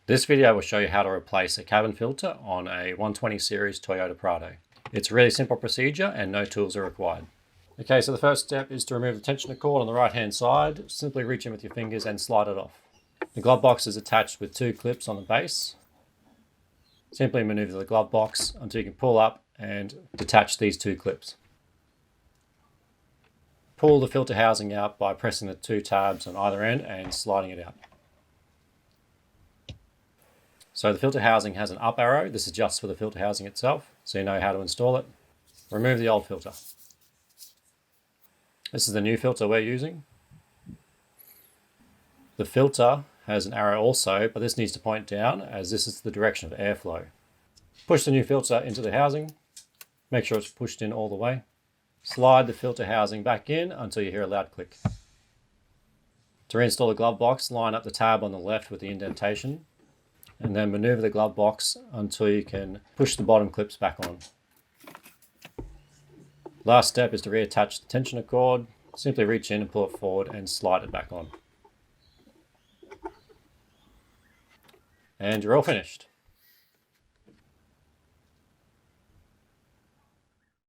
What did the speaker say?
This video will show you how to replace a cabin filter on a 120 series Toyota Prado. It's a really simple procedure and no tools are required. Okay, so the first step is to remove the tensioner cord on the right hand side. Simply reach in with your fingers and slide it off. The glove box is attached with 2 clips on the base. Simply maneuver the glove box until you can pull up and detach these 2 clips. Pull the filter housing out by pressing the 2 tabs on either end and sliding it out. So the filter housing has an up arrow. This is just for the filter housing itself, so you know how to install it. Remove the old filter. This is the new filter we're using. The filter has an arrow also, but this needs to point down as this is the direction of airflow. Push the new filter into the housing. Make sure it's pushed in all the way. Slide the filter housing back in until you hear a loud click. To reinstall the glove box, line up the tab on the left with the indentation, and then maneuver the glove box until you can push the bottom clips back on. Last step is to reattach the tensioner cord. Simply reach in and pull it forward and slide it back on. And you're all finished.